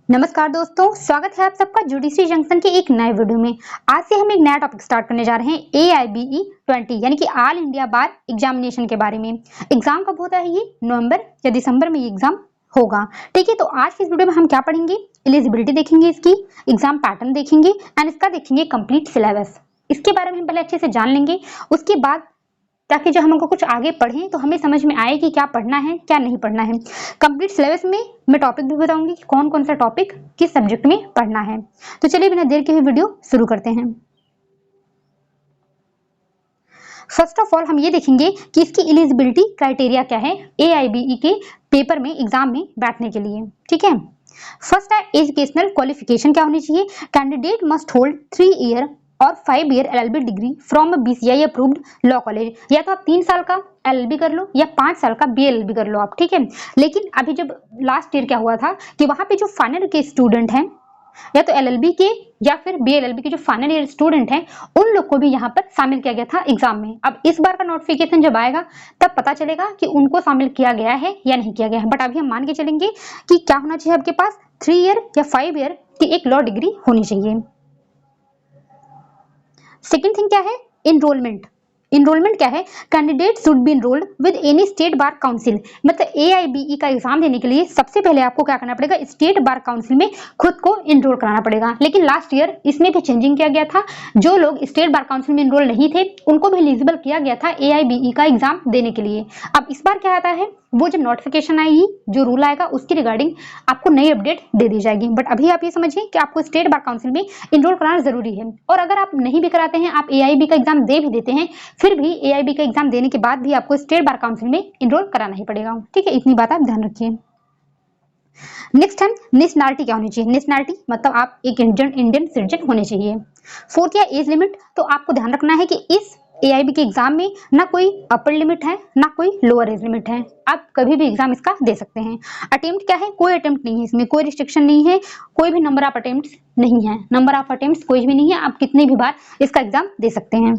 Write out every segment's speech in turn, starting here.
नमस्कार दोस्तों, स्वागत है आप सबका जुडिशरी जंक्शन के एक नए वीडियो में। आज से हम एक नया टॉपिक स्टार्ट करने जा रहे हैं AIBE 20 यानी कि ऑल इंडिया बार एग्जामिनेशन के बारे में। एग्जाम कब होता है? ये नवंबर या दिसंबर में ये एग्जाम होगा। ठीक है, तो आज की इस वीडियो में हम क्या पढ़ेंगे? एलिजिबिलिटी देखेंगे, इसकी एग्जाम पैटर्न देखेंगे एंड इसका देखेंगे कंप्लीट सिलेबस। इसके बारे में हम पहले अच्छे से जान लेंगे, उसके बाद ताकि जब हम उनको कुछ आगे पढ़ें तो हमें समझ में आए कि क्या पढ़ना है क्या नहीं पढ़ना है। कंप्लीट सिलेबस में मैं टॉपिक भी बताऊंगी कि कौन कौन सा टॉपिक किस सब्जेक्ट में पढ़ना है। तो चलिए बिना देर के हुए वीडियो शुरू करते हैं। फर्स्ट ऑफ ऑल हम ये देखेंगे कि इसकी एलिजिबिलिटी क्राइटेरिया क्या है AIBE के पेपर में एग्जाम में बैठने के लिए। ठीक है, फर्स्ट है एजुकेशनल क्वालिफिकेशन क्या होनी चाहिए। कैंडिडेट मस्ट होल्ड 3 ईयर और 5 year LLB degree from BCI approved law college. या तो आप 3 साल का LLB कर लो या 5 साल का BLLB कर लो आप। ठीक है, लेकिन अभी जब लास्ट ईयर क्या हुआ था कि वहां पे जो फाइनल ईयर के स्टूडेंट हैं या तो LLB के या फिर BLLB के जो फाइनल ईयर स्टूडेंट हैं उन लोग को भी यहाँ पर शामिल किया गया था एग्जाम में। अब इस बार का नोटिफिकेशन जब आएगा तब पता चलेगा कि उनको शामिल किया गया है या नहीं किया गया है। बट अभी हम मान के चलेंगे कि क्या होना चाहिए, आपके पास 3 ईयर या 5 ईयर की एक लॉ डिग्री होनी चाहिए। सेकेंड थिंग क्या है? इनरोलमेंट। इनरोलमेंट क्या है? Candidate should be enrolled with any state bar council. मतलब AIBE का एग्जाम देने के लिए सबसे पहले आपको क्या करना पड़ेगा? स्टेट बार काउंसिल में खुद को इनरोल कराना पड़ेगा। लेकिन लास्ट ईयर इसमें भी चेंजिंग किया गया था, जो लोग स्टेट बार काउंसिल में इनरोल नहीं थे उनको भी एलिजिबल किया गया था AIBE का एग्जाम देने के लिए। अब इस बार क्या आता है, वो जब नोटिफिकेशन आएगी, जो रूल आएगा उसकी रिगार्डिंग आपको नई अपडेट दे दी जाएगी। बट अभी आप ये समझिए कि आपको स्टेट बार काउंसिल में इनरोल कराना जरूरी है। और अगर आप नहीं भी कराते हैं, आप AIB का एग्जाम दे भी देते हैं, फिर भी AIB का एग्जाम देने के बाद भी आपको स्टेट बार काउंसिल में इनरोल कराना ही पड़ेगा। ठीक है, इतनी बात आप ध्यान रखिए। नेक्स्ट है नेशनैलिटी क्या होनी चाहिए। नेशनैलिटी मतलब आप एक इंडियन सिटीजन होने चाहिए। फोर्थ या एज लिमिट, तो आपको ध्यान रखना है कि इस AIB के एग्जाम में ना कोई अपर लिमिट है ना कोई लोअर एज लिमिट है, आप कभी भी एग्जाम इसका दे सकते हैं। अटेम्प्ट क्या है? कोई अटेम्प्ट नहीं है, इसमें कोई रिस्ट्रिक्शन नहीं है, कोई भी नंबर ऑफ अटेम्प्ट नहीं है, नंबर ऑफ अटेम्प्ट कोई भी नहीं है, आप कितनी भी बार इसका एग्जाम दे सकते हैं।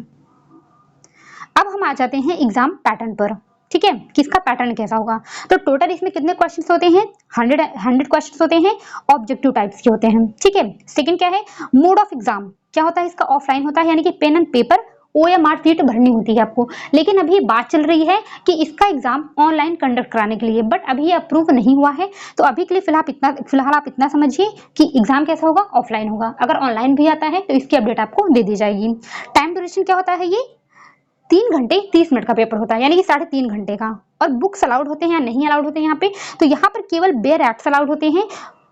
अब हम आ जाते हैं एग्जाम पैटर्न पर। ठीक है, किसका पैटर्न कैसा होगा। तो टोटल इसमें कितने क्वेश्चंस होते हैं? 100 क्वेश्चंस होते हैं, ऑब्जेक्टिव टाइप्स के होते हैं। ठीक है, सेकंड क्या है? मोड ऑफ एग्जाम क्या होता है? इसका ऑफलाइन होता है, यानी कि pen and paper OMR sheet भरनी होती है आपको। लेकिन अभी बात चल रही है कि इसका एग्जाम ऑनलाइन कंडक्ट कराने के लिए, बट अभी अप्रूव नहीं हुआ है। तो अभी के लिए फिलहाल आप इतना समझिए कि एग्जाम कैसा होगा? ऑफलाइन होगा। अगर ऑनलाइन भी आता है तो इसकी अपडेट आपको दे दी जाएगी। टाइम ड्यूरेशन क्या होता है? ये 3 घंटे 30 मिनट का पेपर होता है, यानी कि 3.5 घंटे का। और बुक्स अलाउड होते हैं या नहीं अलाउड होते हैं यहाँ पे? तो यहाँ पर केवल बेयर एक्ट्स अलाउड होते हैं,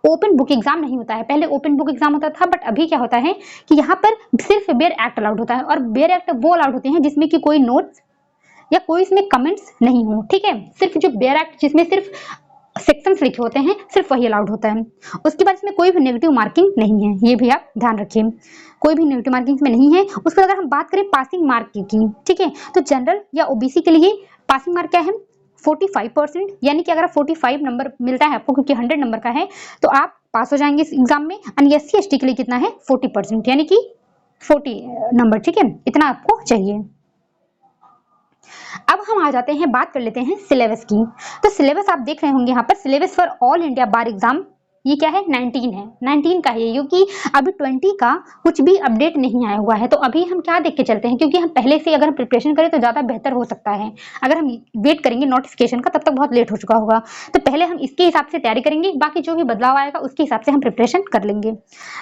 ओपन बुक एग्जाम नहीं होता है। पहले ओपन बुक एग्जाम होता था, बट अभी क्या होता है कि यहाँ पर सिर्फ बेयर एक्ट अलाउड होता है। और बेयर एक्ट वो अलाउड होते हैं जिसमें कि कोई नोट्स या कोई इसमें कमेंट्स नहीं हो। ठीक है, सिर्फ जो बेयर एक्ट जिसमें सिर्फ सेक्शंस लिखे होते हैं सिर्फ वही अलाउड होता है। उसके बाद इसमें कोई भी नेगेटिव मार्किंग नहीं है, ये भी आप ध्यान रखिए, कोई भी नेगेटिव मार्किंग में नहीं है। उसके बाद अगर हम बात करें पासिंग मार्क की, ठीक है, तो जनरल या OBC के लिए पासिंग मार्क क्या है? 45%, यानी कि अगर 45 नंबर मिलता है आपको, क्योंकि 100 नंबर का है, तो आप पास हो जाएंगे इस एग्जाम में। और SC ST के लिए कितना है? 40%, यानी कि 40 नंबर। ठीक है, इतना आपको चाहिए। अब हम आ जाते हैं, बात कर लेते हैं सिलेबस की। तो सिलेबस आप देख रहे होंगे यहाँ पर, syllabus for all India bar exam ये क्या है? 19 है, 19 का है, क्योंकि अभी 20 का कुछ भी अपडेट नहीं आया हुआ है। तो अभी हम क्या देख के चलते हैं, क्योंकि हम पहले से अगर हम प्रिपरेशन करें तो ज़्यादा बेहतर हो सकता है। अगर हम वेट करेंगे नोटिफिकेशन का तब तक बहुत लेट हो चुका होगा। तो पहले हम इसके हिसाब से तैयारी करेंगे, बाकी जो भी बदलाव आएगा उसके हिसाब से हम प्रिपरेशन कर लेंगे।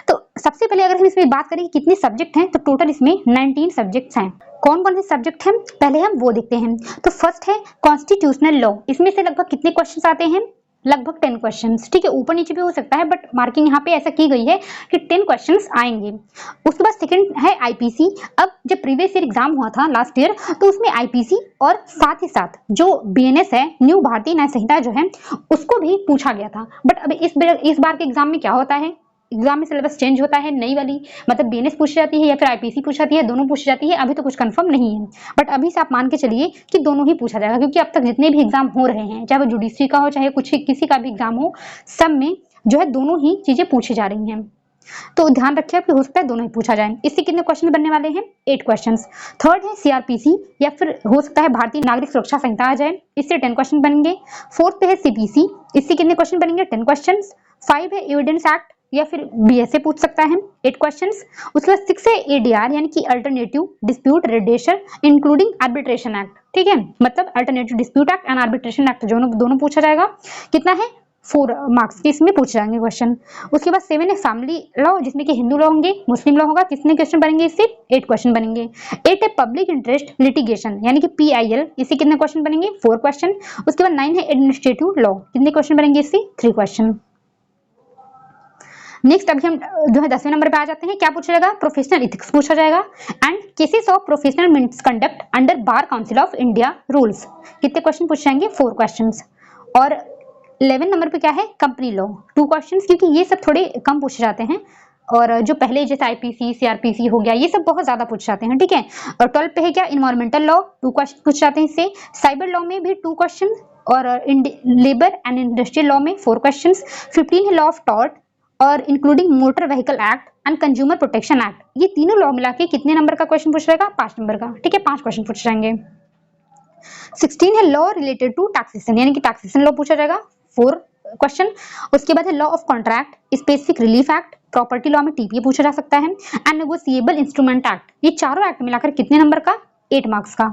तो सबसे पहले अगर हम इसमें बात करें कितने सब्जेक्ट हैं, तो टोटल इसमें 19 सब्जेक्ट्स हैं। कौन कौन से सब्जेक्ट हैं पहले हम वो देखते हैं। तो फर्स्ट है कॉन्स्टिट्यूशनल लॉ। इसमें से लगभग कितने क्वेश्चंस आते हैं? लगभग 10 क्वेश्चंस। ठीक है, ऊपर नीचे भी हो सकता है, बट मार्किंग यहाँ पे ऐसा की गई है कि 10 क्वेश्चंस आएंगे। उसके बाद सेकंड है IPC। अब जब प्रीवियस ईयर एग्जाम हुआ था लास्ट ईयर, तो उसमें IPC और साथ ही साथ जो BNS है, न्यू भारतीय न्याय संहिता जो है, उसको भी पूछा गया था। बट अब इस बार के एग्जाम में क्या होता है, एग्जाम में सिलेबस चेंज होता है, नई वाली मतलब BNS पूछ जाती है या फिर IPC पूछ जाती है, दोनों पूछ जाती है। अभी तो कुछ कंफर्म नहीं है, बट अभी से आप मान के चलिए कि दोनों ही पूछा जाएगा, क्योंकि अब तक जितने भी एग्जाम हो रहे हैं, चाहे वो जुडिशरी का हो चाहे कुछ किसी का भी एग्जाम हो, सब में जो है दोनों ही चीजें पूछी जा रही हैं। तो ध्यान रखिए कि हो सकता है दोनों ही पूछा जाए। इससे कितने क्वेश्चन बनने वाले हैं? 8 क्वेश्चंस। थर्ड है CRPC, या फिर हो सकता है भारतीय नागरिक सुरक्षा संहिता आ जाए, इससे 10 क्वेश्चन बनेंगे। फोर्थ पे है CPC, इससे कितने क्वेश्चन बनेंगे? 10 क्वेश्चंस। 5 है एविडेंस एक्ट या फिर बीएसए पूछ सकता है 8 क्वेश्चंस। उसके बाद 6 है एडीआर यानी कि alternative dispute radiation including arbitration act, ठीक है, मतलब alternative dispute act and arbitration act दोनों पूछा जाएगा। कितना है 4 मार्क्स के इसमें पूछ जाएंगे क्वेश्चन। उसके बाद 7 है फैमिली लॉ जिसमें कि हिंदू लॉ होंगे, मुस्लिम लॉ होगा, कितने क्वेश्चन बनेंगे इससे 8 क्वेश्चन बनेंगे। 8 है पब्लिक इंटरेस्ट लिटिगेशन यानी कि पीआईएल, इससे कितने क्वेश्चन बनेंगे 4 क्वेश्चन। उसके बाद 9 है एडमिनिस्ट्रेटिव लॉ, कितने क्वेश्चन बनेंगे इससे 3 क्वेश्चन। नेक्स्ट अभी हम जो है 10वें नंबर पे आ जाते हैं। क्या पूछा जाएगा प्रोफेशनल इथिक्स पूछा जाएगा and cases of professional misconduct under bar council of India rules, कितने क्वेश्चन पूछ जाएंगे 4 क्वेश्चंस। और 11 नंबर पे क्या है कंपनी लॉ 2 क्वेश्चंस, क्योंकि ये सब थोड़े कम पूछे जाते हैं और जो पहले जैसे आईपीसी सीआरपीसी हो गया ये सब बहुत ज्यादा पूछ जाते हैं, ठीक है। और 12 पे है क्या इन्वायरमेंटल लॉ 2 क्वेश्चन पूछ जाते हैं इससे। साइबर लॉ में भी 2 क्वेश्चन और लेबर एंड इंडस्ट्रियल लॉ में 4 क्वेश्चंस। 15 है लॉ ऑफ टॉर्ट और including motor vehicle act and consumer protection act, ये तीनों लॉ मिला के कितने नंबर का क्वेश्चन पूछ जाएगा 5 नंबर का, ठीक है, 5 क्वेश्चन पूछ जाएंगे। 16 है लॉ रिलेटेड टू टैक्सेशन यानी कि टैक्सेशन लॉ पूछा जाएगा 4 क्वेश्चन। उसके बाद है law of contract, specific relief act, property law में टीपीए पूछा जा सकता है एंड नेगोशिएबल इंस्ट्रूमेंट एक्ट, ये चारों एक्ट मिलाकर कितने नंबर का 8 मार्क्स का।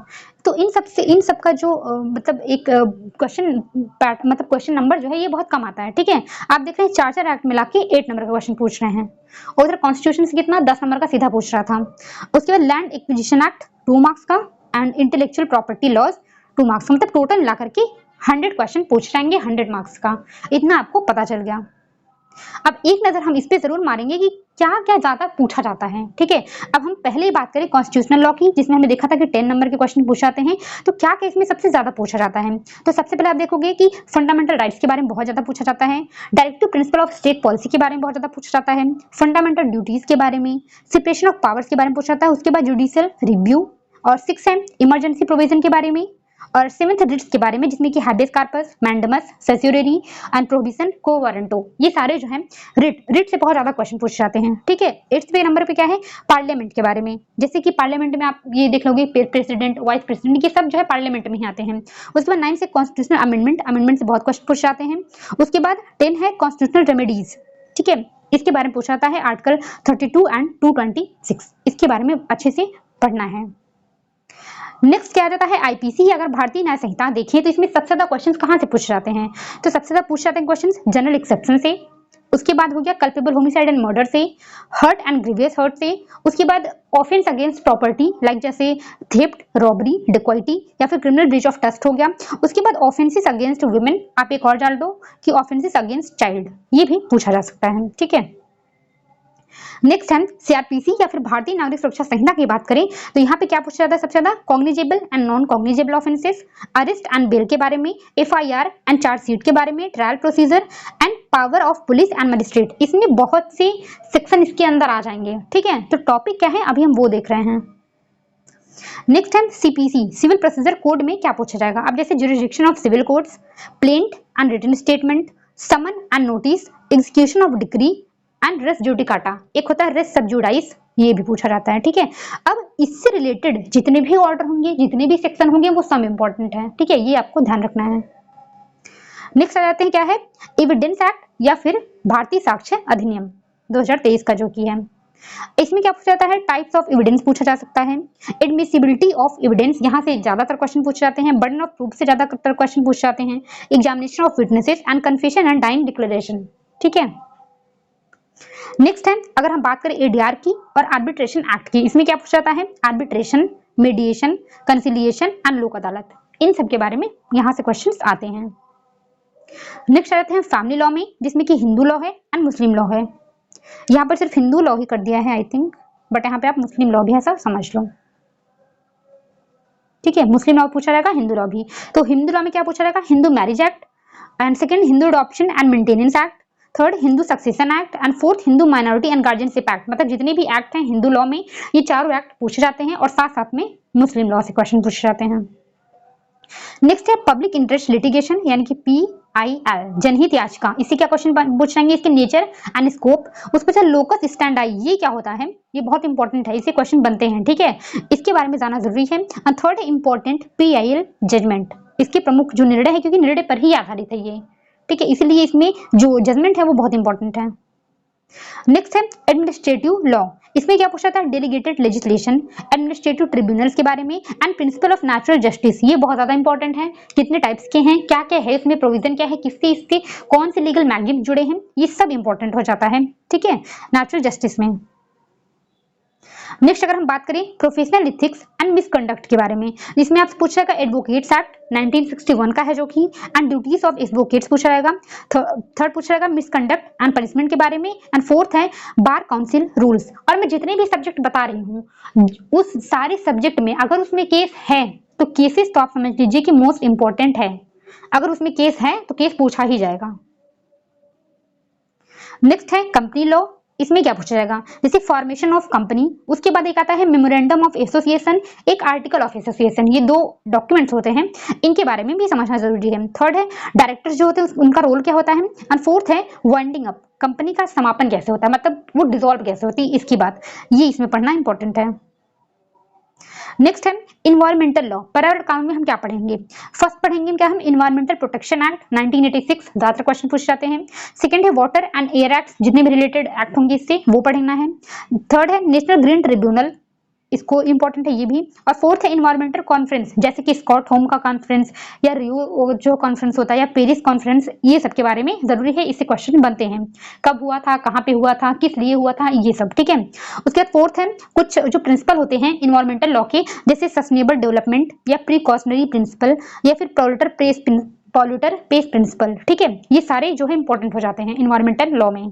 तो इन सब का जो मतलब एक क्वेश्चन मतलब क्वेश्चन नंबर जो है ये बहुत कम आता है, ठीक है। आप देख रहे हैं 4 एक्ट मिला के 8 नंबर का क्वेश्चन पूछ रहे हैं। और उधर कॉन्स्टिट्यूशन से कितना 10 नंबर का सीधा पूछ रहा था। उसके बाद लैंड एक्विजिशन एक्ट 2 मार्क्स का and intellectual property laws 2 marks का, मतलब टोटल मिलाकर के 100 क्वेश्चन पूछ जाएंगे 100 मार्क्स का, इतना आपको पता चल गया। अब एक नजर हम इस पे जरूर मारेंगे कि क्या क्या ज्यादा पूछा जाता है, ठीक है। अब हम पहले ही बात करें कॉन्स्टिट्यूशनल लॉ की जिसमें हमने देखा था कि 10 नंबर के क्वेश्चन पूछ जाते हैं, तो क्या क्या इसमें सबसे ज्यादा पूछा जाता है। तो सबसे पहले आप देखोगे कि फंडामेंटल राइट्स के बारे में बहुत ज्यादा पूछा जाता है, directive principle of state policy के बारे में बहुत ज्यादा पूछा जाता है, फंडामेंटल ड्यूटीज के बारे में, सेपरेशन ऑफ पावर्स के बारे में पूछा जाता है, उसके बाद जुडिशियल रिव्यू, और 6 है इमरजेंसी प्रोविजन के बारे में, और 7th रिट्स के बारे में जिसमें कि habeas corpus, mandamus, certiorari and prohibition quo warranto, ये सारे जो हैं रिट से बहुत ज्यादा क्वेश्चन पूछ जाते हैं, ठीक है। 8th पे नंबर पे क्या है पार्लियामेंट के बारे में, जैसे कि पार्लियामेंट में आप ये देख लोगे प्रेसिडेंट वाइस प्रेसिडेंट ये सब जो है पार्लियामेंट में ही आते हैं। उसके बाद 9 से कॉन्स्टिट्यूशनल अमेंडमेंट से बहुत क्वेश्चन पूछ जाते हैं। उसके बाद 10 है कॉन्स्टिट्यूशनल रेमेडीज, ठीक है, इसके बारे में पूछा जाता है आर्टिकल 32 एंड 226, इसके बारे में अच्छे से पढ़ना है। नेक्स्ट क्या आ जाता है आईपीसी, अगर भारतीय न्याय संहिता देखिए तो इसमें सबसे ज्यादा क्वेश्चंस कहाँ से पूछ जाते हैं, तो सबसे ज्यादा पूछ जाते हैं क्वेश्चंस जनरल एक्सेप्शन से, उसके बाद हो गया कल्पेबल होमिसाइड एंड मर्डर से, हर्ट एंड ग्रीवियस हर्ट से, उसके बाद ऑफेंस अगेंस्ट प्रॉपर्टी लाइक जैसे थेफ्ट, रॉबरी, डिक्वाइटी या फिर क्रिमिनल ब्रीच ऑफ ट्रस्ट हो गया, उसके बाद ऑफेंसेस अगेंस्ट वुमेन, आप एक और डाल दो कि ऑफेंसेस अगेंस्ट चाइल्ड, ये भी पूछा जा सकता है, ठीक है। नेक्स्ट हम सीआरपीसी या फिर भारतीय नागरिक सुरक्षा संहिता की बात करें तो यहाँ पे क्या पूछा जाता है सबसे ज्यादा cognizable and non cognizable offences, arrest and bail के बारे में, एफआईआर एंड चार्जशीट के बारे में, trial procedure and power of police and magistrate, इसमें बहुत से सेक्शन इसके अंदर आ जाएंगे, ठीक है। तो टॉपिक क्या है अभी हम वो देख रहे हैं। Next time CPC civil procedure code में क्या पूछा जाएगा, अब जैसे jurisdiction of civil codes, plaint and written statement, summon and notice, execution of decree and res judicata, एक होता है रेस सबजुडाइस, ये भी पूछा जाता है, ठीक है। अब इससे रिलेटेड जितने भी ऑर्डर होंगे जितने भी सेक्शन होंगे वो सब इंपॉर्टेंट है, ठीक है, ये आपको ध्यान रखना है। नेक्स्ट आ जाते हैं क्या है एविडेंस एक्ट या फिर भारतीय साक्ष्य अधिनियम 2023 का जो की है, इसमें क्या पूछा जाता है टाइप्स ऑफ एविडेंस पूछा जा सकता है, एडमिसिबिलिटी ऑफ एविडेंस, यहाँ से ज्यादातर क्वेश्चन पूछे जाते हैं, बर्डन ऑफ प्रूफ से ज्यादातर क्वेश्चन पूछे जाते हैं, examination of witnesses and confession and dying declaration, ठीक है। नेक्स्ट है अगर हम बात करें एडीआर की और आर्बिट्रेशन एक्ट की, इसमें क्या पूछा जाता है आर्बिट्रेशन, मीडिएशन, कंसिलिएशन एंड लोक अदालत, इन सब के बारे में यहाँ से क्वेश्चंस आते हैं। नेक्स्ट आ जाते हैं फैमिली लॉ में जिसमें कि हिंदू लॉ है एंड मुस्लिम लॉ है, यहाँ पर सिर्फ हिंदू लॉ ही कर दिया है आई थिंक, बट यहाँ पे आप मुस्लिम लॉ भी ऐसा समझ लो, ठीक है। मुस्लिम लॉ पूछा जाएगा, हिंदू लॉ भी, तो हिंदू लॉ में क्या पूछा जाएगा Hindu marriage act and second Hindu adoption and maintenance act, third Hindu succession act and fourth Hindu minority and guardianship act, मतलब जितने भी एक्ट हैं हिंदू लॉ में ये चारों एक्ट पूछे जाते हैं और साथ साथ में मुस्लिम लॉ से क्वेश्चन पूछे जाते हैं। नेक्स्ट है पब्लिक इंटरेस्ट लिटिगेशन यानी कि PIL जनहित याचिका, इसी क्या क्वेश्चन पूछेंगे इसके नेचर एंड स्कोप, उस पर लोकस स्टैंडाई ये क्या होता है, ये बहुत इंपॉर्टेंट है, इसे क्वेश्चन बनते हैं, ठीक है, इसके बारे में जानना जरूरी है। एंड थर्ड है इंपॉर्टेंट PIL जजमेंट, इसके प्रमुख जो निर्णय है क्योंकि निर्णय पर ही आधारित है ये, ठीक है, इसीलिए इसमें जो जजमेंट है वो बहुत इंपॉर्टेंट है। नेक्स्ट है एडमिनिस्ट्रेटिव लॉ। इसमें क्या पूछा था, डेलीगेटेड लेजिस्लेशन, एडमिनिस्ट्रेटिव ट्रिब्यूनल्स के बारे में and principle of natural justice. ये बहुत ज्यादा इंपॉर्टेंट है, कितने टाइप्स के हैं, क्या क्या है इसमें, प्रोविजन क्या है, किससे इसके कौन से लीगल मैगजीन जुड़े हैं, ये सब इंपॉर्टेंट हो जाता है, ठीक है, नेचुरल जस्टिस में। नेक्स्ट अगर हम बात करें प्रोफेशनल इथिक्स एंड मिसकंडक्ट के बारे में, इसमें आपसे पूछा जाएगा एडवोकेट्स एक्ट 1961 का है जो कि, एंड ड्यूटीज ऑफ एडवोकेट्स पूछा जाएगा। थर्ड पूछा जाएगा मिसकंडक्ट एंड पनिशमेंट के बारे में, एंड फोर्थ है बार काउंसिल रूल्स। और मैं जितने भी सब्जेक्ट बता रही हूँ उस सारे सब्जेक्ट में अगर उसमें केस है तो केसेस तो आप समझ लीजिए कि मोस्ट इंपॉर्टेंट है, अगर उसमें केस है तो केस पूछा ही जाएगा। नेक्स्ट है कंपनी लॉ। इसमें क्या पूछा जाएगा, जैसे फॉर्मेशन ऑफ कंपनी, उसके बाद एक आता है मेमोरेंडम ऑफ एसोसिएशन, एक आर्टिकल ऑफ एसोसिएशन, ये दो डॉक्यूमेंट्स होते हैं, इनके बारे में भी समझना जरूरी है। थर्ड है डायरेक्टर्स जो होते हैं उनका रोल क्या होता है, एंड फोर्थ है वाइंडिंग अप, कंपनी का समापन कैसे होता है, मतलब वो डिसॉल्व कैसे होती है, इसकी बात, ये इसमें पढ़ना इंपॉर्टेंट है। नेक्स्ट है इन्वायरमेंटल लॉ। पर्यावरण कानून में हम क्या पढ़ेंगे, फर्स्ट पढ़ेंगे क्या हम इन्वायरमेंटल प्रोटेक्शन एक्ट 1986, ज्यादातर क्वेश्चन पूछ जाते हैं। सेकंड है वाटर एंड एयर एक्ट, जितने भी रिलेटेड एक्ट होंगे इससे वो पढ़ना है। थर्ड है नेशनल ग्रीन ट्रिब्यूनल, इसको इंपॉर्टेंट है ये भी। और फोर्थ है इन्वायरमेंटल कॉन्फ्रेंस, जैसे कि स्टॉकहोम का कॉन्फ्रेंस या रियो जो कॉन्फ्रेंस होता है या पेरिस कॉन्फ्रेंस, ये सब के बारे में जरूरी है, इससे क्वेश्चन बनते हैं, कब हुआ था, कहाँ पे हुआ था, किस लिए हुआ था, ये सब, ठीक है। उसके बाद फोर्थ है कुछ जो प्रिंसिपल होते हैं इन्वायरमेंटल लॉ के, जैसे सस्टेनेबल डेवलपमेंट या प्रिकॉशनरी प्रिंसिपल या फिर पॉल्यूटर पेस प्रिंसिपल, ठीक है, ये सारे जो है इंपॉर्टेंट हो जाते हैं इन्वायरमेंटल लॉ में।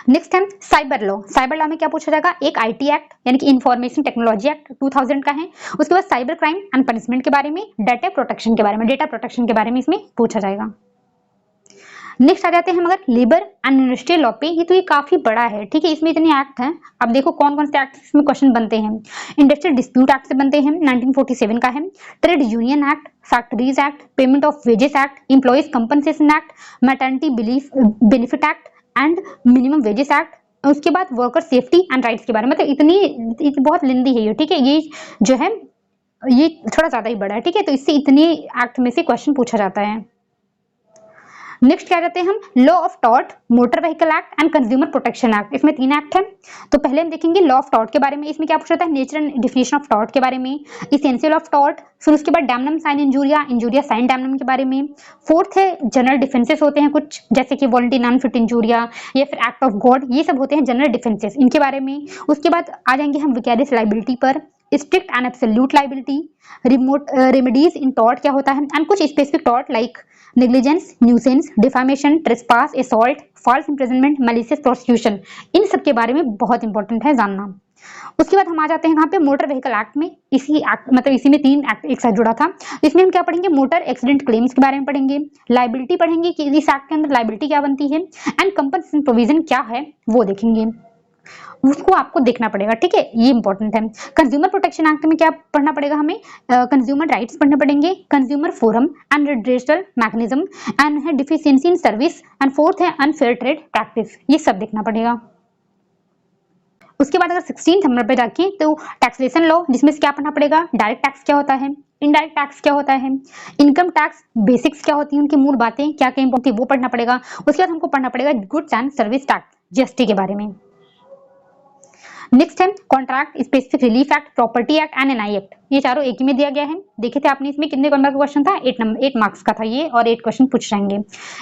नेक्स्ट है साइबर लॉ। साइबर लॉ में क्या पूछा जाएगा, एक आईटी एक्ट यानी कि इंफॉर्मेशन टेक्नोलॉजी एक्ट 2000 का है। उसके बाद साइबर क्राइम एंड पनिशमेंट के बारे में, डाटा प्रोटेक्शन के बारे में, डेटा प्रोटेक्शन के बारे में इसमें पूछा जाएगा। नेक्स्ट आ जाते हैं हम अगर लेबर एंड इंडस्ट्रियल लॉ पे, ये तो ये काफी बड़ा है, ठीक है, इसमें इतने एक्ट हैं। अब देखो कौन कौन से एक्ट इसमें क्वेश्चन बनते हैं। इंडस्ट्रियल डिस्प्यूट एक्ट से बनते हैं, 1947 का है। Trade union act, factories act, payment of wages act, employees compensation act, maternity benefit act and minimum wages act. उसके बाद वर्कर सेफ्टी एंड राइट्स के बारे में, मतलब इतनी बहुत लेंदी है ये, ठीक है, ये जो है ये थोड़ा ज्यादा ही बड़ा है, ठीक है, तो इससे इतने एक्ट में से क्वेश्चन पूछा जाता है। नेक्स्ट क्या जाते हैं हम law of tort, motor vehicle act and consumer protection act. इसमें 3 एक्ट हैं, तो पहले हम देखेंगे लॉ ऑफ टॉर्ट के बारे में। इसमें क्या पूछा जाता है, nature and definition of tort के बारे में, इसेंशियल ऑफ टॉर्ट, फिर उसके बाद damnum sine injuria, injuria sine damnum के बारे में। फोर्थ है जनरल डिफेंसेस होते हैं कुछ, जैसे कि वॉलंटरी नॉन फिट इंजूरिया या फिर एक्ट ऑफ गॉड, ये सब होते हैं जनरल डिफेंसेस, इनके बारे में। उसके बाद आ जाएंगे हम विकैरियस लाइबिलिटी पर, strict and absolute liability, remote remedies in tort क्या होता है, एंड कुछ specific tort like negligence, nuisance, defamation, trespass, assault, false imprisonment, malicious prosecution, इन सब के बारे में बहुत इंपॉर्टेंट है जानना। उसके बाद हम आ जाते हैं यहाँ पे मोटर व्हीकल एक्ट में, इसी एक्ट मतलब इसी में 3 एक्ट एक साथ जुड़ा था। इसमें हम क्या पढ़ेंगे, मोटर एक्सीडेंट क्लेम्स के बारे में पढ़ेंगे, लाइबिलिटी पढ़ेंगे कि इस एक्ट के अंदर लाइबिलिटी क्या बनती है, एंड कंपनसेशन प्रोविजन क्या है वो देखेंगे, उसको आपको देखना पड़ेगा, ठीक है, ये इंपॉर्टेंट है। कंज्यूमर प्रोटेक्शन एक्ट में क्या पढ़ना पड़ेगा हमें, कंज्यूमर राइट्स पढ़ने पड़ेंगे, consumer forum and redressal mechanism, and है deficiency in service, and fourth है अनफेयर ट्रेड प्रैक्टिस, ये सब देखना पड़ेगा। उसके बाद अगर 16 नंबर पे जाके तो टैक्सेशन लॉ, जिसमें से क्या पढ़ना पड़ेगा, डायरेक्ट टैक्स क्या होता है, इनडायरेक्ट टैक्स क्या होता है, इनकम टैक्स बेसिक्स क्या होती है, उनकी मूल बातें क्या क्या इंपॉर्टेंट वो पढ़ना पड़ेगा। उसके बाद हमको पढ़ना पड़ेगा goods and service tax, GST के बारे में। नेक्स्ट है contract specific relief act, property act and NI act, ये चारों एक ही में दिया गया है। देखे थे आपने इसमें कितने नंबर का क्वेश्चन था, 8 मार्क्स का था ये, और 8 क्वेश्चन पूछ जाएंगे।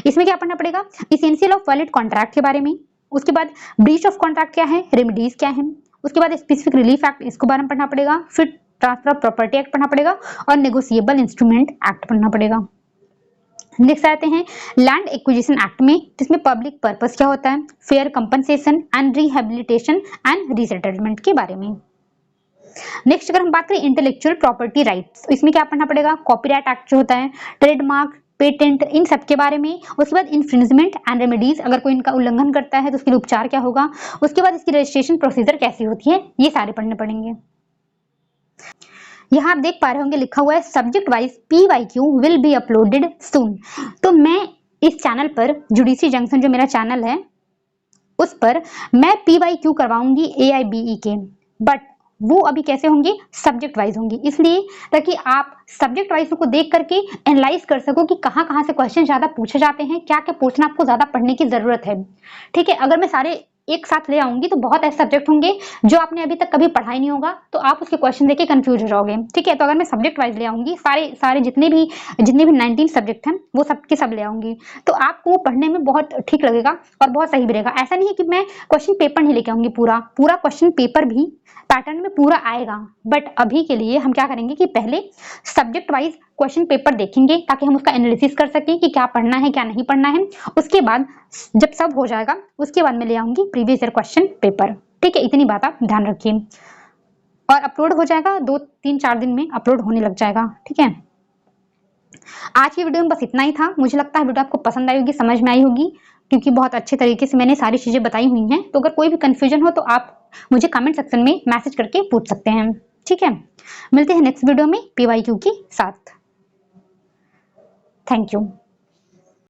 इसमें क्या पढ़ना पड़ेगा, इसेंशियल ऑफ वैलिड कॉन्ट्रैक्ट के बारे में। उसके बाद ब्रीच ऑफ कॉन्ट्रैक्ट क्या है, रेमेडीज क्या है। उसके बाद स्पेसिफिक रिलीफ एक्ट, इसको बारे में पढ़ना पड़ेगा। फिर ट्रांसफर ऑफ प्रॉपर्टी एक्ट पढ़ना पड़ेगा, और नेगोशिएबल इंस्ट्रूमेंट एक्ट पढ़ना पड़ेगा। नेक्स्ट आते हैं लैंड एक्विजिशन एक्ट में, जिसमें पब्लिक पर्पस क्या होता है, fair compensation and rehabilitation and resettlement के बारे में। नेक्स्ट अगर हम बात करें इंटेलेक्चुअल प्रॉपर्टी राइट्स, इसमें क्या पढ़ना पड़ेगा, कॉपीराइट एक्ट जो होता है, ट्रेडमार्क, पेटेंट, इन सब के बारे में। उसके बाद इन्फ्रिंजमेंट एंड रेमेडीज, अगर कोई इनका उल्लंघन करता है तो उसके लिए उपचार क्या होगा। उसके बाद इसकी रजिस्ट्रेशन प्रोसीजर कैसी होती है, ये सारे पढ़ने पड़ेंगे। यहाँ आप देख पा रहे होंगे लिखा हुआ है subject wise PYQ will be uploaded soon. तो मैं इस चैनल पर जुडिशरी जंक्शन जो मेरा चैनल है उस पर मैं PYQ करवाऊंगी AIBE के, बट वो अभी कैसे होंगे, सब्जेक्ट वाइज होंगे, इसलिए ताकि आप सब्जेक्ट वाइज को देख करके एनालाइज कर सको कि कहाँ कहाँ से क्वेश्चन ज्यादा पूछे जाते हैं, क्या क्या पोर्शन आपको ज्यादा पढ़ने की जरूरत है। ठीक है, अगर मैं सारे एक साथ ले आऊंगी तो बहुत ऐसे सब्जेक्ट होंगे जो आपने अभी तक कभी पढ़ा ही नहीं होगा, तो आप उसके क्वेश्चन देख के कंफ्यूज हो जाओगे। ठीक है, तो अगर मैं सब्जेक्ट वाइज ले आऊंगी सारे सारे जितने भी 19 सब्जेक्ट हैं वो सब के सब ले आऊंगी, तो आपको पढ़ने में बहुत ठीक लगेगा और बहुत सही भी रहेगा। ऐसा नहीं है कि मैं क्वेश्चन पेपर नहीं लेके आऊंगी, पूरा पूरा क्वेश्चन पेपर भी पैटर्न में पूरा आएगा, बट अभी के लिए हम क्या करेंगे कि पहले सब्जेक्ट वाइज क्वेश्चन पेपर देखेंगे ताकि हम उसका एनालिसिस कर सकें कि क्या पढ़ना है क्या नहीं पढ़ना है। उसके बाद जब सब हो जाएगा उसके बाद मैं ले आऊंगी प्रीवियस ईयर क्वेश्चन पेपर। ठीक है, इतनी बात आप ध्यान रखिए, और अपलोड हो जाएगा 2-3-4 दिन में अपलोड होने लग जाएगा। ठीक है, आज की वीडियो में बस इतना ही था। मुझे लगता है वीडियो आपको पसंद आई होगी, समझ में आई होगी, क्योंकि बहुत अच्छे तरीके से मैंने सारी चीजें बताई हुई हैं। तो अगर कोई भी कंफ्यूजन हो तो आप मुझे कमेंट सेक्शन में मैसेज करके पूछ सकते हैं। ठीक है, मिलते हैं नेक्स्ट वीडियो में PYQ के साथ। Thank you.